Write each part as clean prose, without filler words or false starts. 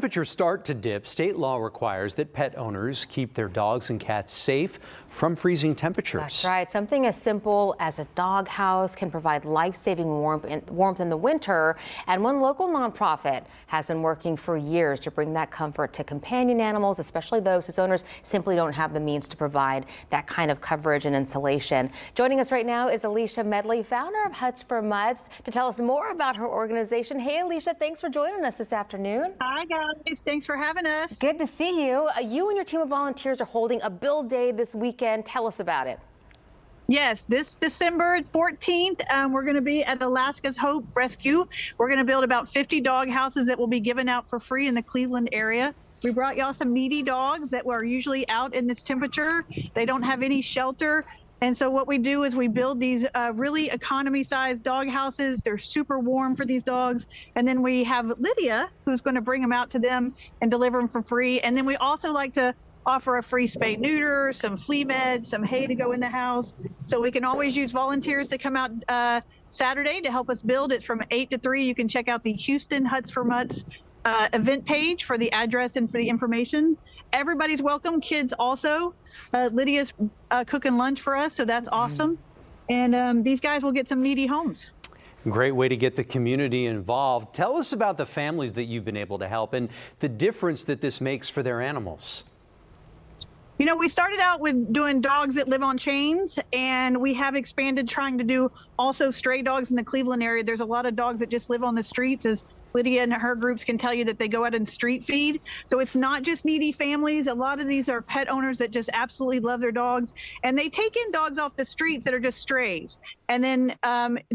temperatures start to dip, state law requires that pet owners keep their dogs and cats safe from freezing temperatures. That's right. Something as simple as a dog house can provide life-saving warmth in the winter. And one local nonprofit has been working for years to bring that comfort to companion animals, especially those whose owners simply don't have the means to provide that kind of coverage and insulation. Joining us right now is Aleisha Medley, founder of Mutts, to tell us more about her organization. Hey, Aleisha, thanks for joining us this afternoon. Hi, guys. Thanks for having us. Good to see you. You and your team of volunteers are holding a build day this weekend. Tell us about it. Yes, this December 14th, we're going to be at Alaska's Hope Rescue. We're going to build about 50 dog houses that will be given out for free in the Cleveland area. We brought y'all some needy dogs that were usually out in this temperature. They don't have any shelter. And so what we do is we build these really economy-sized dog houses. They're super warm for these dogs. And then we have Lydia, who's going to bring them out to them and deliver them for free. And then we also like to offer a free spay neuter, some flea meds, some hay to go in the house. So we can always use volunteers to come out Saturday to help us build. It's from 8 to 3. You can check out the Houston Mutts for Mutts event page for the address and for the information. Everybody's welcome, kids also. Lydia's cooking lunch for us, so that's awesome. And these guys will get some needy homes. Great way to get the community involved. Tell us about the families that you've been able to help and the difference that this makes for their animals. You know, we started out with doing dogs that live on chains, and we have expanded trying to do also stray dogs in the Cleveland area. There's a lot of dogs that just live on the streets, as Lydia and her groups can tell you, that they go out and street feed. So it's not just needy families. A lot of these are pet owners that just absolutely love their dogs, and they take in dogs off the streets that are just strays. And then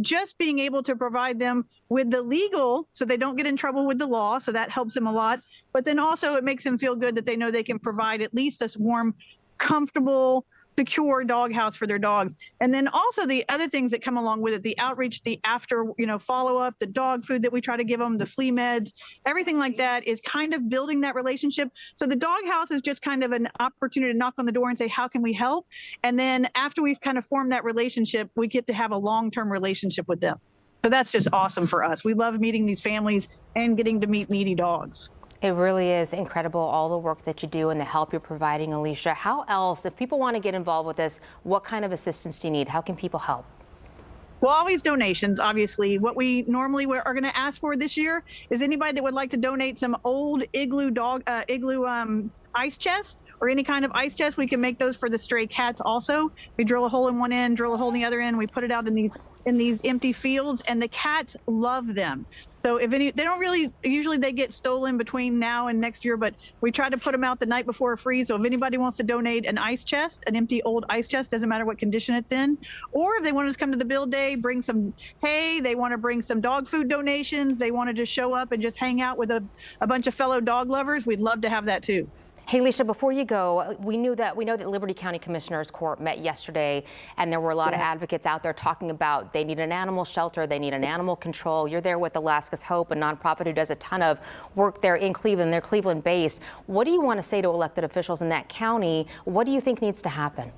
just being able to provide them with the legal, so they don't get in trouble with the law, so that helps them a lot. But then also it makes them feel good that they know they can provide at least this warm, comfortable, secure dog house for their dogs. And then also the other things that come along with it, the outreach, the after, follow-up, the dog food that we try to give them, the flea meds, everything like that is kind of building that relationship. So the dog house is just kind of an opportunity to knock on the door and say, how can we help? And then after we've kind of formed that relationship, we get to have a long-term relationship with them. So that's just awesome for us. We love meeting these families and getting to meet needy dogs. It really is incredible, all the work that you do and the help you're providing, Aleisha. How else, if people want to get involved with this, what kind of assistance do you need? How can people help? Well, always donations, obviously. What we normally are going to ask for this year is anybody that would like to donate some old igloo ice chest or any kind of ice chest. We can make those for the stray cats also. We drill a hole in one end, drill a hole in the other end. We put it out in these empty fields, and the cats love them. So they don't really, usually they get stolen between now and next year, but we try to put them out the night before a freeze. So if anybody wants to donate an ice chest, an empty old ice chest, doesn't matter what condition it's in, or if they want to come to the build day, bring some hay, they want to bring some dog food donations, they want to just show up and just hang out with a bunch of fellow dog lovers, we'd love to have that too. Hey, Aleisha, before you go, we know that Liberty County Commissioners Court met yesterday, and there were a lot of advocates out there talking about they need an animal shelter, they need an animal control. You're there with Alaska's Hope, a nonprofit who does a ton of work there in Cleveland. They're Cleveland-based. What do you want to say to elected officials in that county? What do you think needs to happen?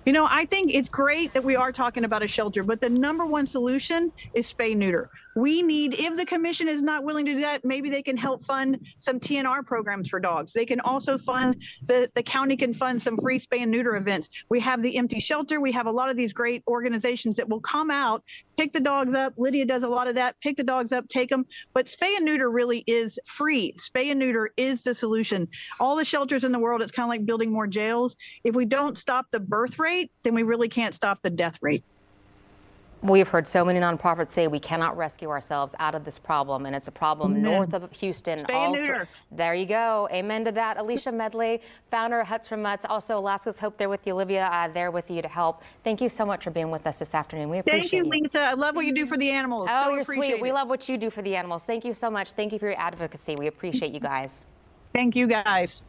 You know, I think it's great that we are talking about a shelter, but the number one solution is spay neuter. We need, if the commission is not willing to do that, maybe they can help fund some TNR programs for dogs. They can also fund, the county can fund some free spay and neuter events. We have the empty shelter. We have a lot of these great organizations that will come out, pick the dogs up. Lydia does a lot of that, pick the dogs up, take them. But spay and neuter really is free. Spay and neuter is the solution. All the shelters in the world, it's kind of like building more jails. If we don't stop the birth rate, then we really can't stop the death rate. We've heard so many nonprofits say we cannot rescue ourselves out of this problem, and it's a problem north of Houston. Spay and neuter. There you go. Amen to that. Aleisha Medley, founder of Mutts, also Alaska's Hope, there with you. Olivia, there with you to help. Thank you so much for being with us this afternoon. We appreciate you. Thank you, Lisa. I love what you do for the animals. Oh, so you're sweet. We love what you do for the animals. Thank you so much. Thank you for your advocacy. We appreciate you guys. Thank you, guys.